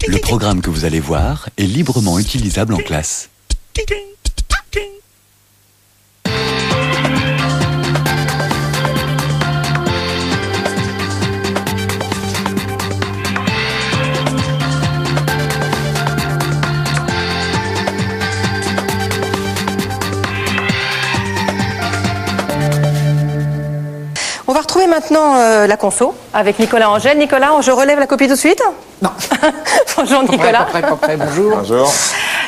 Le programme que vous allez voir est librement utilisable en classe. On va retrouver maintenant la conso avec Nicolas Angèle. Nicolas, je relève la copie tout de suite? Non. Bonjour Nicolas. Pas prêt, bonjour. Bonjour.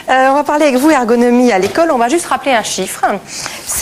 On va parler avec vous ergonomie à l'école. On va juste rappeler un chiffre.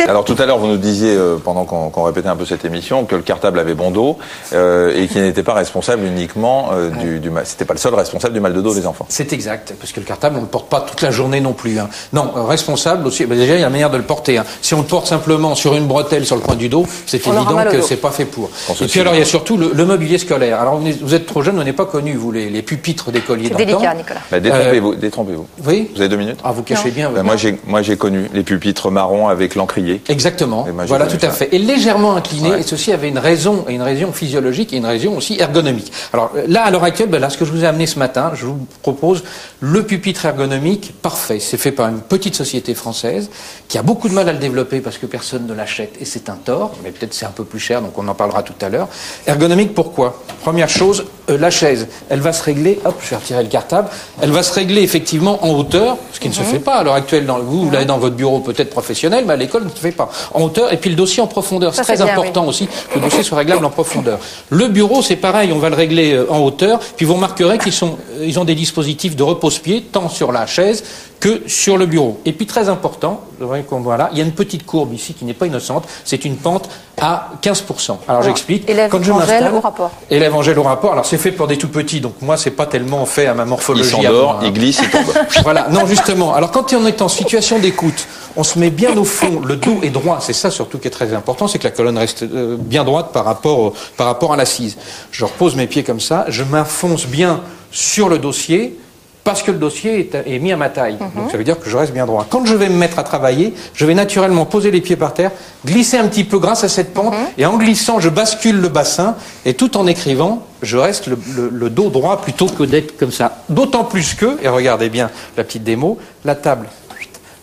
Alors tout à l'heure, vous nous disiez, pendant qu'on répétait un peu cette émission, que le cartable avait bon dos et qu'il n'était pas responsable uniquement du mal. C'était pas le seul responsable du mal de dos des enfants. C'est exact, parce que le cartable, on ne le porte pas toute la journée non plus. Hein. Non, responsable aussi, déjà il y a une manière de le porter. Hein. Si on le porte simplement sur une bretelle sur le coin du dos, c'est évident que c'est pas fait pour. Et puis alors il y a surtout le mobilier scolaire. Alors vous êtes trop jeune, vous n'avez pas connu, vous, les pupitres d'écoliers d'antan. C'est délicat, Nicolas. Bah, détrompez-vous. Oui. Vous avez 2 minutes? Ah, vous cachez bien. Bah, moi j'ai connu les pupitres marrons avec l'encrier. Exactement. Voilà, tout à fait. Et légèrement incliné, et ceci avait une raison physiologique et une raison aussi ergonomique. Alors là, à l'heure actuelle, ce que je vous ai amené ce matin, je vous propose le pupitre ergonomique parfait. C'est fait par une petite société française qui a beaucoup de mal à le développer parce que personne ne l'achète et c'est un tort, mais peut-être c'est un peu plus cher, donc on en parlera tout à l'heure. Ergonomique, pourquoi? Première chose, la chaise, elle va se régler, hop, je vais retirer le cartable, elle va se régler effectivement en hauteur, ce qui ne se fait pas à l'heure actuelle. Vous l'avez dans votre bureau peut-être professionnel, mais à l'école, ne se fait pas. En hauteur, et puis le dossier en profondeur. C'est très important aussi que le dossier soit réglable en profondeur. Le bureau, c'est pareil, on va le régler en hauteur, puis vous remarquerez qu'ils ont des dispositifs de repose-pied, tant sur la chaise que sur le bureau. Et puis très important, voilà, il y a une petite courbe ici qui n'est pas innocente, c'est une pente à 15%. Alors j'explique. Élève Angèle au rapport. Élève Angèle au rapport. Alors c'est fait pour des tout petits, donc moi c'est pas tellement fait à ma morphologie. Il s'endort, il glisse, il tombe. Voilà, non justement. Alors quand on est en situation d'écoute, on se met bien au fond, le dos est droit, c'est ça surtout qui est très important, c'est que la colonne reste bien droite par rapport à l'assise. Je repose mes pieds comme ça, je m'enfonce bien sur le dossier, parce que le dossier est mis à ma taille. Donc ça veut dire que je reste bien droit. Quand je vais me mettre à travailler, je vais naturellement poser les pieds par terre, glisser un petit peu grâce à cette pente, et en glissant, je bascule le bassin, et tout en écrivant, je reste le dos droit plutôt que d'être comme ça. D'autant plus que, et regardez bien la petite démo, la table.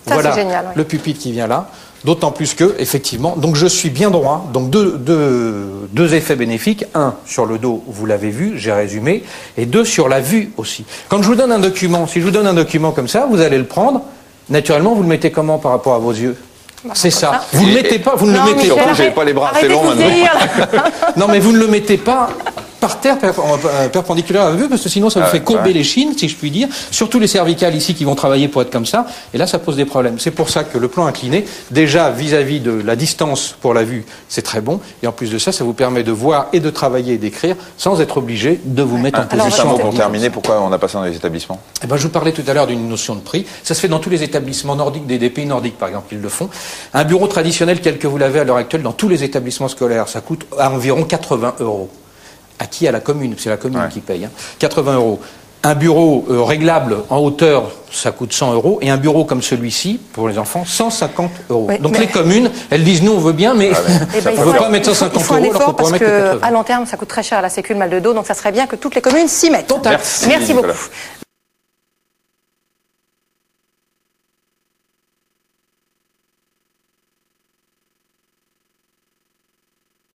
Ça, voilà génial, oui. Le pupitre qui vient là. D'autant plus que, effectivement, donc je suis bien droit. Donc deux effets bénéfiques. Un, sur le dos, vous l'avez vu, j'ai résumé. Et 2, sur la vue aussi. Quand je vous donne un document, si je vous donne un document comme ça, vous allez le prendre. Naturellement, vous le mettez comment par rapport à vos yeux? C'est ça. Vous ne le mettez pas, vous ne le mettez pas. Surtout, j'avais pas les bras assez longs maintenant. Non, mais vous ne le mettez pas par terre perpendiculaire à la vue, parce que sinon ça vous fait courber les chines, si je puis dire. Surtout les cervicales ici qui vont travailler pour être comme ça. Et là, ça pose des problèmes. C'est pour ça que le plan incliné, déjà vis-à-vis de la distance pour la vue, c'est très bon. Et en plus de ça, ça vous permet de voir et de travailler et d'écrire sans être obligé de vous mettre en position. Juste un mot pour terminer, pourquoi on a passé dans les établissements? Je vous parlais tout à l'heure d'une notion de prix. Ça se fait dans tous les établissements nordiques, des pays nordiques par exemple, ils le font. Un bureau traditionnel tel que vous l'avez à l'heure actuelle dans tous les établissements scolaires, ça coûte à environ 80 €. À qui? À la commune, c'est la commune qui paye. 80 €. Un bureau réglable en hauteur, ça coûte 100 €. Et un bureau comme celui-ci, pour les enfants, 150 €. Oui, donc les communes, elles disent nous on veut bien, mais on ne veut pas mettre 150 €. Il faut un effort parce qu'à qu'à long terme, ça coûte très cher à la sécu le mal de dos. Donc ça serait bien que toutes les communes s'y mettent. Merci beaucoup.